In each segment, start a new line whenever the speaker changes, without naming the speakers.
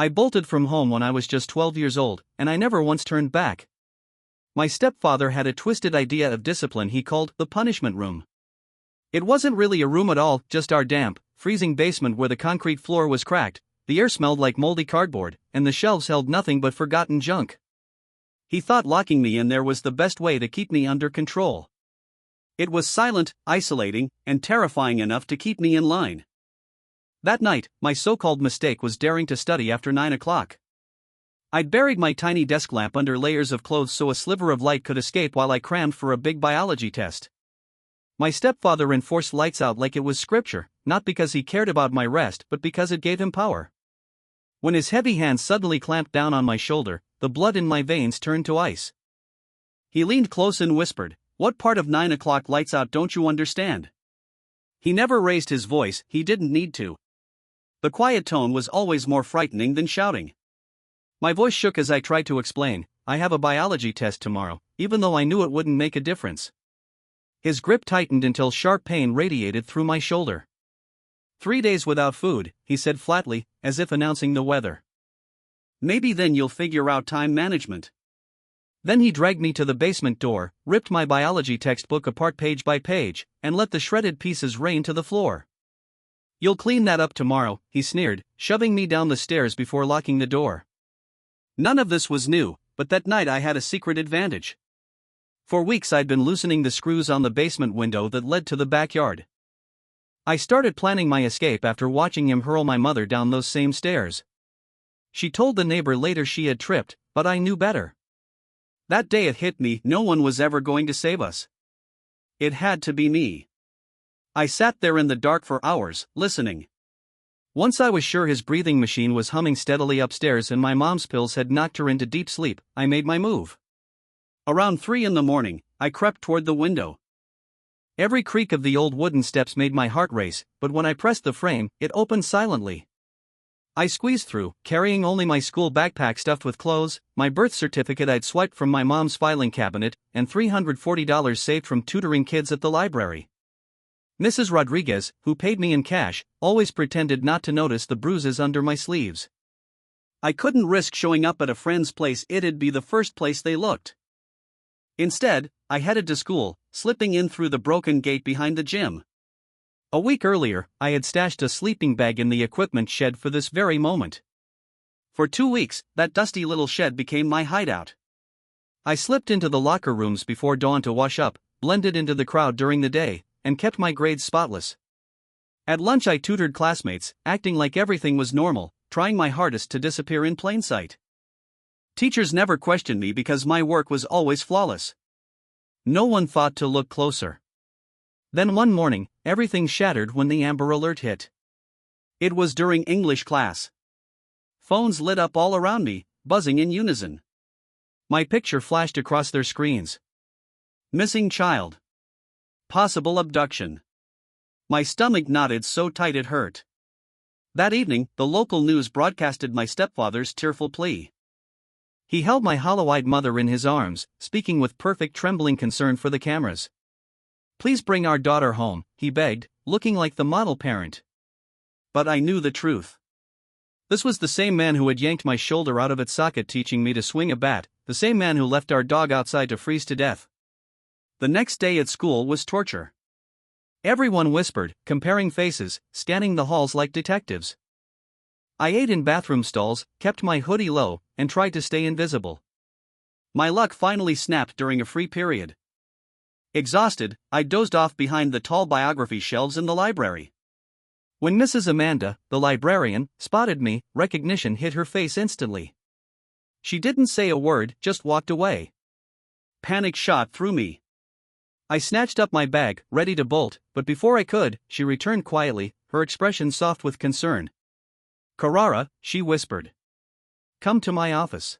I bolted from home when I was just 12 years old, and I never once turned back. My stepfather had a twisted idea of discipline he called the punishment room. It wasn't really a room at all, just our damp, freezing basement where the concrete floor was cracked, the air smelled like moldy cardboard, and the shelves held nothing but forgotten junk. He thought locking me in there was the best way to keep me under control. It was silent, isolating, and terrifying enough to keep me in line. That night, my so-called mistake was daring to study after 9 o'clock. I'd buried my tiny desk lamp under layers of clothes so a sliver of light could escape while I crammed for a big biology test. My stepfather enforced lights out like it was scripture, not because he cared about my rest but because it gave him power. When his heavy hand suddenly clamped down on my shoulder, the blood in my veins turned to ice. He leaned close and whispered, "What part of 9 o'clock lights out don't you understand?" He never raised his voice, he didn't need to. The quiet tone was always more frightening than shouting. My voice shook as I tried to explain, "I have a biology test tomorrow," even though I knew it wouldn't make a difference. His grip tightened until sharp pain radiated through my shoulder. 3 days without food, he said flatly, as if announcing the weather. Maybe then you'll figure out time management. Then he dragged me to the basement door, ripped my biology textbook apart page by page, and let the shredded pieces rain to the floor. "You'll clean that up tomorrow," he sneered, shoving me down the stairs before locking the door. None of this was new, but that night I had a secret advantage. For weeks I'd been loosening the screws on the basement window that led to the backyard. I started planning my escape after watching him hurl my mother down those same stairs. She told the neighbor later she had tripped, but I knew better. That day it hit me, no one was ever going to save us. It had to be me. I sat there in the dark for hours, listening. Once I was sure his breathing machine was humming steadily upstairs and my mom's pills had knocked her into deep sleep, I made my move. Around 3 in the morning, I crept toward the window. Every creak of the old wooden steps made my heart race, but when I pressed the frame, it opened silently. I squeezed through, carrying only my school backpack stuffed with clothes, my birth certificate I'd swiped from my mom's filing cabinet, and $340 saved from tutoring kids at the library. Mrs. Rodriguez, who paid me in cash, always pretended not to notice the bruises under my sleeves. I couldn't risk showing up at a friend's place, it'd be the first place they looked. Instead, I headed to school, slipping in through the broken gate behind the gym. A week earlier, I had stashed a sleeping bag in the equipment shed for this very moment. For 2 weeks, that dusty little shed became my hideout. I slipped into the locker rooms before dawn to wash up, blended into the crowd during the day, and kept my grades spotless. At lunch I tutored classmates, acting like everything was normal, trying my hardest to disappear in plain sight. Teachers never questioned me because my work was always flawless. No one thought to look closer. Then one morning, everything shattered when the Amber Alert hit. It was during English class. Phones lit up all around me, buzzing in unison. My picture flashed across their screens. Missing child. Possible abduction. My stomach knotted so tight it hurt. That evening, the local news broadcasted my stepfather's tearful plea. He held my hollow-eyed mother in his arms, speaking with perfect trembling concern for the cameras. "Please bring our daughter home," he begged, looking like the model parent. But I knew the truth. This was the same man who had yanked my shoulder out of its socket teaching me to swing a bat, the same man who left our dog outside to freeze to death. The next day at school was torture. Everyone whispered, comparing faces, scanning the halls like detectives. I ate in bathroom stalls, kept my hoodie low, and tried to stay invisible. My luck finally snapped during a free period. Exhausted, I dozed off behind the tall biography shelves in the library. When Mrs. Amanda, the librarian, spotted me, recognition hit her face instantly. She didn't say a word, just walked away. Panic shot through me. I snatched up my bag, ready to bolt, but before I could, she returned quietly, her expression soft with concern. "Carrara," she whispered. "Come to my office."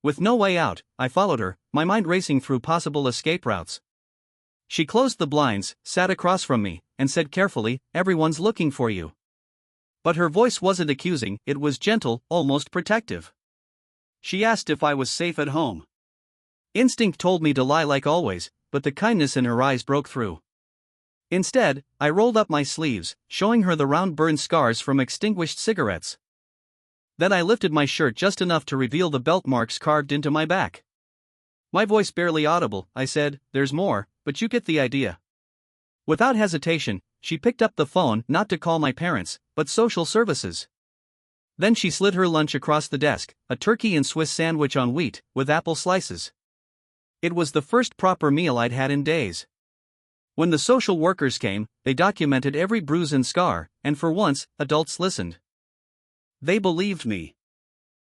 With no way out, I followed her, my mind racing through possible escape routes. She closed the blinds, sat across from me, and said carefully, "Everyone's looking for you." But her voice wasn't accusing, it was gentle, almost protective. She asked if I was safe at home. Instinct told me to lie like always, but the kindness in her eyes broke through. Instead, I rolled up my sleeves, showing her the round burned scars from extinguished cigarettes. Then I lifted my shirt just enough to reveal the belt marks carved into my back. My voice barely audible, I said, "There's more, but you get the idea." Without hesitation, she picked up the phone, not to call my parents, but social services. Then she slid her lunch across the desk, a turkey and Swiss sandwich on wheat, with apple slices. It was the first proper meal I'd had in days. When the social workers came, they documented every bruise and scar, and for once, adults listened. They believed me.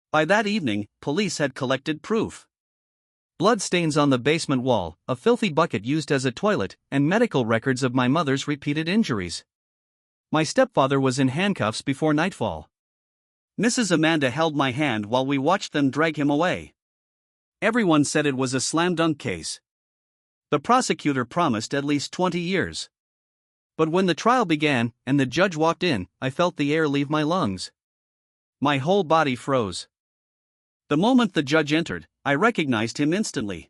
By that evening, police had collected proof. Blood stains on the basement wall, a filthy bucket used as a toilet, and medical records of my mother's repeated injuries. My stepfather was in handcuffs before nightfall. Mrs. Amanda held my hand while we watched them drag him away. Everyone said it was a slam-dunk case. The prosecutor promised at least 20 years. But when the trial began, and the judge walked in, I felt the air leave my lungs. My whole body froze. The moment the judge entered, I recognized him instantly.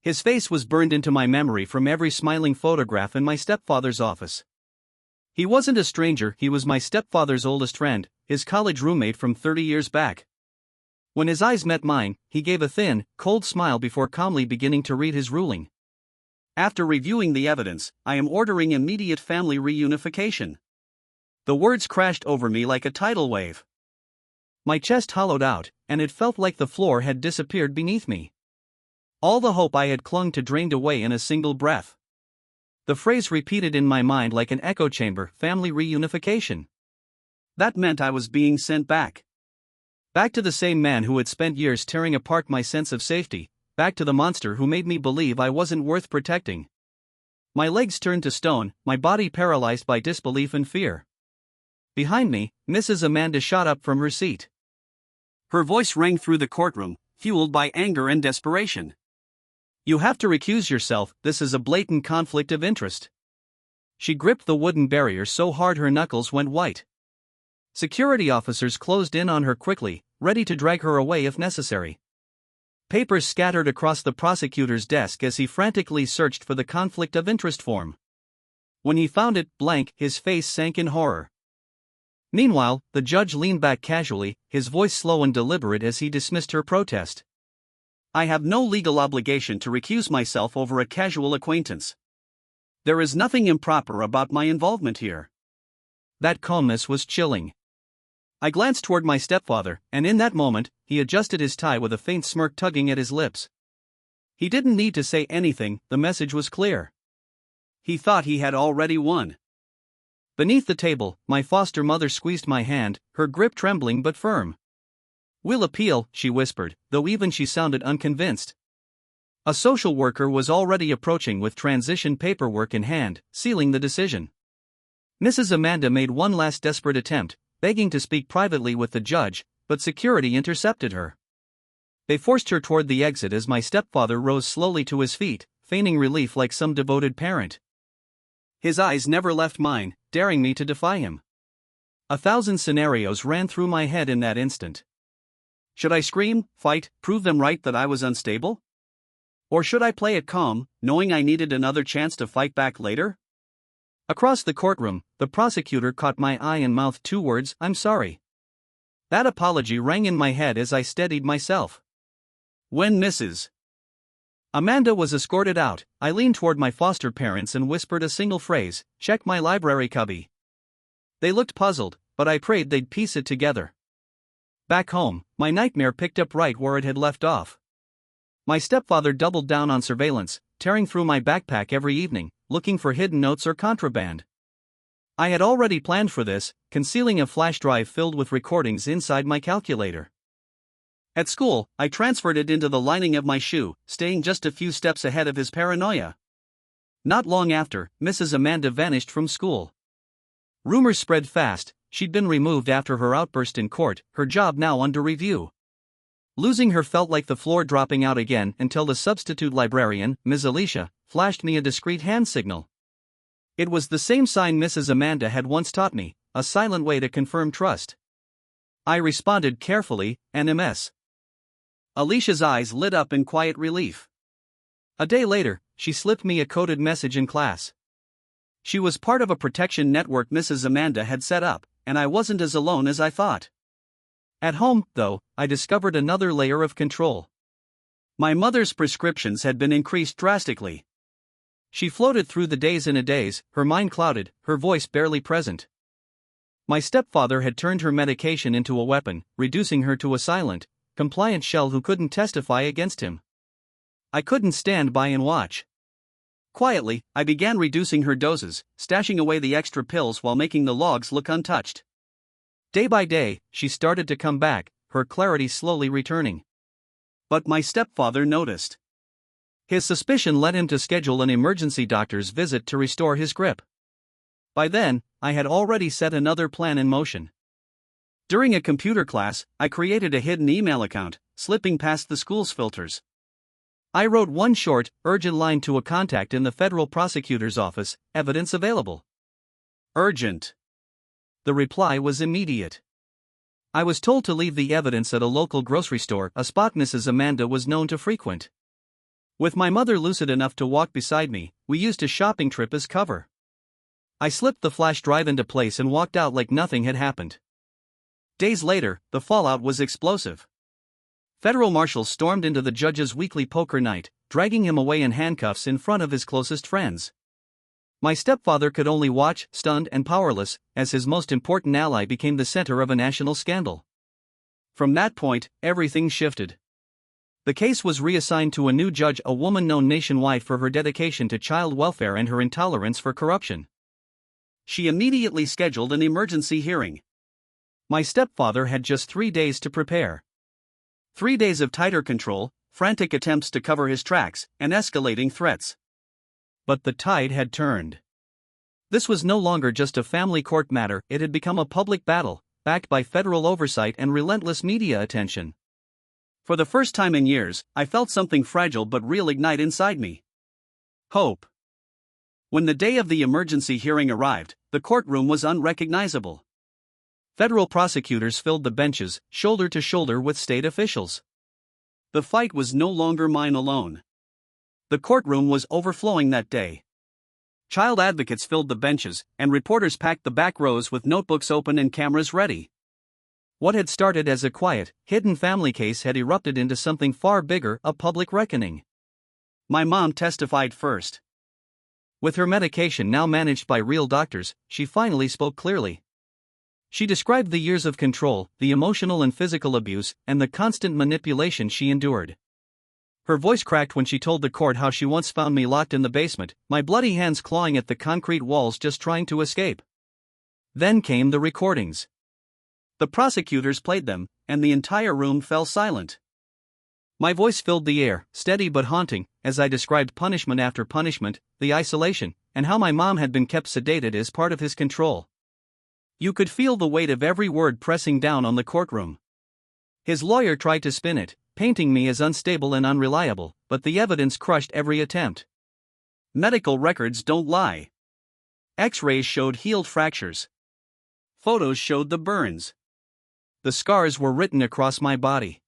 His face was burned into my memory from every smiling photograph in my stepfather's office. He wasn't a stranger, he was my stepfather's oldest friend, his college roommate from 30 years back. When his eyes met mine, he gave a thin, cold smile before calmly beginning to read his ruling. After reviewing the evidence, I am ordering immediate family reunification. The words crashed over me like a tidal wave. My chest hollowed out, and it felt like the floor had disappeared beneath me. All the hope I had clung to drained away in a single breath. The phrase repeated in my mind like an echo chamber, family reunification. That meant I was being sent back. Back to the same man who had spent years tearing apart my sense of safety, back to the monster who made me believe I wasn't worth protecting. My legs turned to stone, my body paralyzed by disbelief and fear. Behind me, Mrs. Amanda shot up from her seat. Her voice rang through the courtroom, fueled by anger and desperation. "You have to recuse yourself, this is a blatant conflict of interest." She gripped the wooden barrier so hard her knuckles went white. Security officers closed in on her quickly, ready to drag her away if necessary. Papers scattered across the prosecutor's desk as he frantically searched for the conflict of interest form. When he found it blank, his face sank in horror. Meanwhile, the judge leaned back casually, his voice slow and deliberate as he dismissed her protest. "I have no legal obligation to recuse myself over a casual acquaintance. There is nothing improper about my involvement here." That calmness was chilling. I glanced toward my stepfather, and in that moment, he adjusted his tie with a faint smirk tugging at his lips. He didn't need to say anything, the message was clear. He thought he had already won. Beneath the table, my foster mother squeezed my hand, her grip trembling but firm. "We'll appeal," she whispered, though even she sounded unconvinced. A social worker was already approaching with transition paperwork in hand, sealing the decision. Mrs. Amanda made one last desperate attempt, begging to speak privately with the judge, but security intercepted her. They forced her toward the exit as my stepfather rose slowly to his feet, feigning relief like some devoted parent. His eyes never left mine, daring me to defy him. 1,000 scenarios ran through my head in that instant. Should I scream, fight, prove them right that I was unstable? Or should I play it calm, knowing I needed another chance to fight back later? Across the courtroom, the prosecutor caught my eye and mouthed 2 words, "I'm sorry." That apology rang in my head as I steadied myself. When Mrs. Amanda was escorted out, I leaned toward my foster parents and whispered a single phrase, "Check my library cubby." They looked puzzled, but I prayed they'd piece it together. Back home, my nightmare picked up right where it had left off. My stepfather doubled down on surveillance, tearing through my backpack every evening, looking for hidden notes or contraband. I had already planned for this, concealing a flash drive filled with recordings inside my calculator. At school, I transferred it into the lining of my shoe, staying just a few steps ahead of his paranoia. Not long after, Mrs. Amanda vanished from school. Rumors spread fast, she'd been removed after her outburst in court, her job now under review. Losing her felt like the floor dropping out again until the substitute librarian, Ms. Alicia, flashed me a discreet hand signal. It was the same sign Mrs. Amanda had once taught me, a silent way to confirm trust. I responded carefully, NMS. Alicia's eyes lit up in quiet relief. A day later, she slipped me a coded message in class. She was part of a protection network Mrs. Amanda had set up, and I wasn't as alone as I thought. At home, though, I discovered another layer of control. My mother's prescriptions had been increased drastically. She floated through the days in a daze, her mind clouded, her voice barely present. My stepfather had turned her medication into a weapon, reducing her to a silent, compliant shell who couldn't testify against him. I couldn't stand by and watch. Quietly, I began reducing her doses, stashing away the extra pills while making the logs look untouched. Day by day, she started to come back, her clarity slowly returning. But my stepfather noticed. His suspicion led him to schedule an emergency doctor's visit to restore his grip. By then, I had already set another plan in motion. During a computer class, I created a hidden email account, slipping past the school's filters. I wrote one short, urgent line to a contact in the federal prosecutor's office, evidence available. Urgent. The reply was immediate. I was told to leave the evidence at a local grocery store, a spot Mrs. Amanda was known to frequent. With my mother lucid enough to walk beside me, we used a shopping trip as cover. I slipped the flash drive into place and walked out like nothing had happened. Days later, the fallout was explosive. Federal marshals stormed into the judge's weekly poker night, dragging him away in handcuffs in front of his closest friends. My stepfather could only watch, stunned and powerless, as his most important ally became the center of a national scandal. From that point, everything shifted. The case was reassigned to a new judge, a woman known nationwide for her dedication to child welfare and her intolerance for corruption. She immediately scheduled an emergency hearing. My stepfather had just 3 days to prepare. 3 days of tighter control, frantic attempts to cover his tracks, and escalating threats. But the tide had turned. This was no longer just a family court matter, it had become a public battle, backed by federal oversight and relentless media attention. For the first time in years, I felt something fragile but real ignite inside me. Hope. When the day of the emergency hearing arrived, the courtroom was unrecognizable. Federal prosecutors filled the benches, shoulder to shoulder with state officials. The fight was no longer mine alone. The courtroom was overflowing that day. Child advocates filled the benches, and reporters packed the back rows with notebooks open and cameras ready. What had started as a quiet, hidden family case had erupted into something far bigger, a public reckoning. My mom testified first. With her medication now managed by real doctors, she finally spoke clearly. She described the years of control, the emotional and physical abuse, and the constant manipulation she endured. Her voice cracked when she told the court how she once found me locked in the basement, my bloody hands clawing at the concrete walls just trying to escape. Then came the recordings. The prosecutors played them, and the entire room fell silent. My voice filled the air, steady but haunting, as I described punishment after punishment, the isolation, and how my mom had been kept sedated as part of his control. You could feel the weight of every word pressing down on the courtroom. His lawyer tried to spin it, painting me as unstable and unreliable, but the evidence crushed every attempt. Medical records don't lie. X-rays showed healed fractures. Photos showed the burns. The scars were written across my body.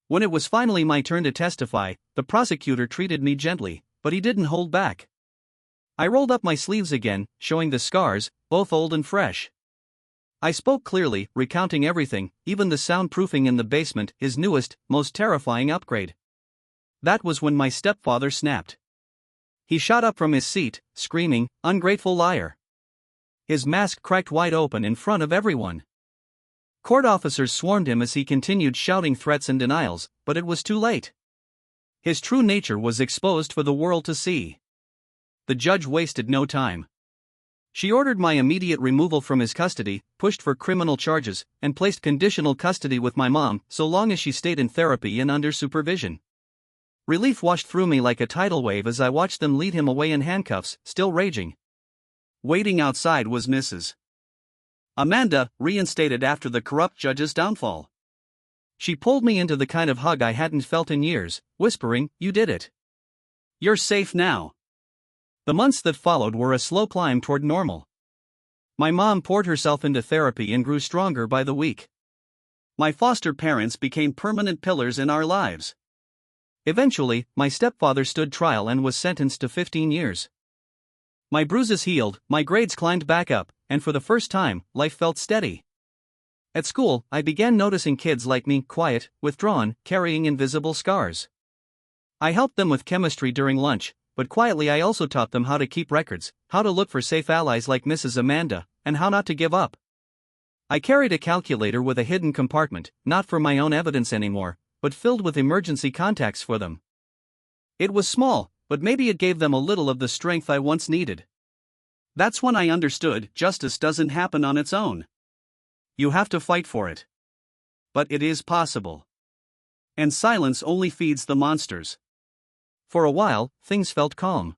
When it was finally my turn to testify, the prosecutor treated me gently, but he didn't hold back. I rolled up my sleeves again, showing the scars, both old and fresh. I spoke clearly, recounting everything, even the soundproofing in the basement, his newest, most terrifying upgrade. That was when my stepfather snapped. He shot up from his seat, screaming, "Ungrateful liar!" His mask cracked wide open in front of everyone. Court officers swarmed him as he continued shouting threats and denials, but it was too late. His true nature was exposed for the world to see. The judge wasted no time. She ordered my immediate removal from his custody, pushed for criminal charges, and placed conditional custody with my mom so long as she stayed in therapy and under supervision. Relief washed through me like a tidal wave as I watched them lead him away in handcuffs, still raging. Waiting outside was Mrs. Amanda, reinstated after the corrupt judge's downfall. She pulled me into the kind of hug I hadn't felt in years, whispering, "You did it. You're safe now." The months that followed were a slow climb toward normal. My mom poured herself into therapy and grew stronger by the week. My foster parents became permanent pillars in our lives. Eventually, my stepfather stood trial and was sentenced to 15 years. My bruises healed, my grades climbed back up, and for the first time, life felt steady. At school, I began noticing kids like me, quiet, withdrawn, carrying invisible scars. I helped them with chemistry during lunch, but quietly I also taught them how to keep records, how to look for safe allies like Mrs. Amanda, and how not to give up. I carried a calculator with a hidden compartment, not for my own evidence anymore, but filled with emergency contacts for them. It was small, but maybe it gave them a little of the strength I once needed. That's when I understood justice doesn't happen on its own. You have to fight for it. But it is possible. And silence only feeds the monsters. For a while, things felt calm.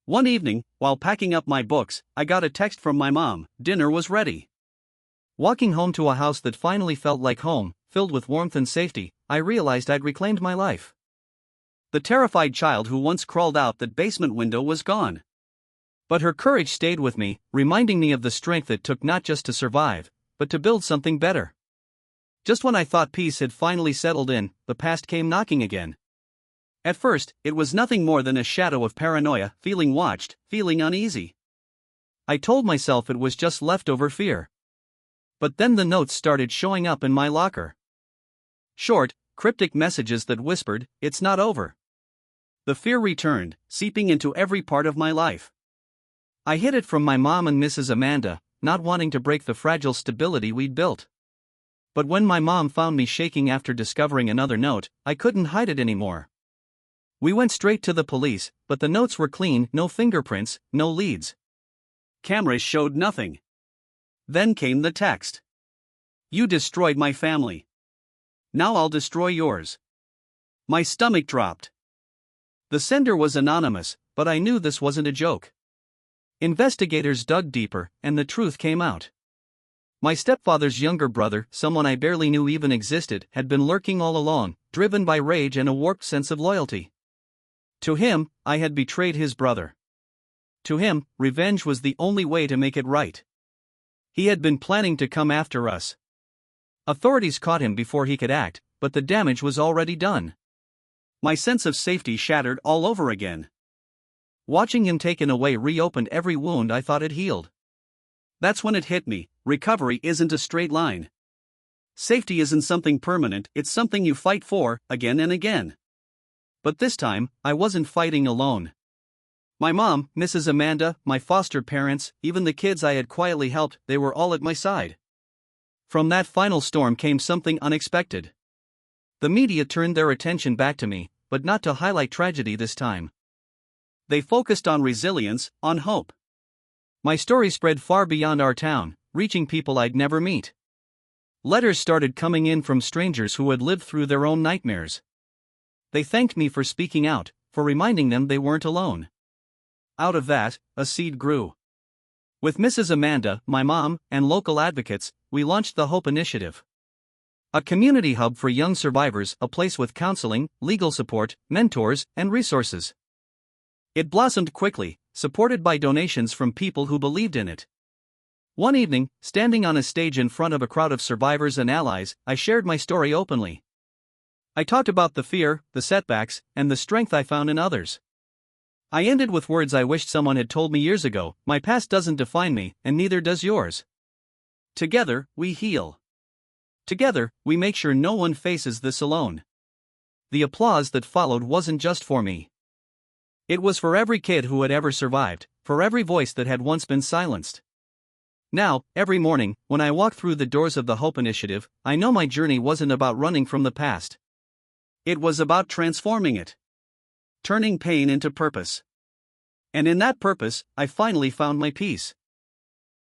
One evening, while packing up my books, I got a text from my mom: dinner was ready. Walking home to a house that finally felt like home, filled with warmth and safety, I realized I'd reclaimed my life. The terrified child who once crawled out that basement window was gone. But her courage stayed with me, reminding me of the strength it took not just to survive, but to build something better. Just when I thought peace had finally settled in, the past came knocking again. At first, it was nothing more than a shadow of paranoia, feeling watched, feeling uneasy. I told myself it was just leftover fear. But then the notes started showing up in my locker. Short, cryptic messages that whispered, "It's not over." The fear returned, seeping into every part of my life. I hid it from my mom and Mrs. Amanda, not wanting to break the fragile stability we'd built. But when my mom found me shaking after discovering another note, I couldn't hide it anymore. We went straight to the police, but the notes were clean, no fingerprints, no leads. Cameras showed nothing. Then came the text: "You destroyed my family. Now I'll destroy yours." My stomach dropped. The sender was anonymous, but I knew this wasn't a joke. Investigators dug deeper, and the truth came out. My stepfather's younger brother, someone I barely knew even existed, had been lurking all along, driven by rage and a warped sense of loyalty. To him, I had betrayed his brother. To him, revenge was the only way to make it right. He had been planning to come after us. Authorities caught him before he could act, but the damage was already done. My sense of safety shattered all over again. Watching him taken away reopened every wound I thought had healed. That's when it hit me: recovery isn't a straight line. Safety isn't something permanent, it's something you fight for, again and again. But this time, I wasn't fighting alone. My mom, Mrs. Amanda, my foster parents, even the kids I had quietly helped, they were all at my side. From that final storm came something unexpected. The media turned their attention back to me, but not to highlight tragedy this time. They focused on resilience, on hope. My story spread far beyond our town, reaching people I'd never meet. Letters started coming in from strangers who had lived through their own nightmares. They thanked me for speaking out, for reminding them they weren't alone. Out of that, a seed grew. With Mrs. Amanda, my mom, and local advocates, we launched the Hope Initiative. A community hub for young survivors, a place with counseling, legal support, mentors, and resources. It blossomed quickly, supported by donations from people who believed in it. One evening, standing on a stage in front of a crowd of survivors and allies, I shared my story openly. I talked about the fear, the setbacks, and the strength I found in others. I ended with words I wished someone had told me years ago: "My past doesn't define me, and neither does yours. Together, we heal. Together, we make sure no one faces this alone." The applause that followed wasn't just for me. It was for every kid who had ever survived, for every voice that had once been silenced. Now, every morning, when I walk through the doors of the Hope Initiative, I know my journey wasn't about running from the past. It was about transforming it. Turning pain into purpose. And in that purpose, I finally found my peace.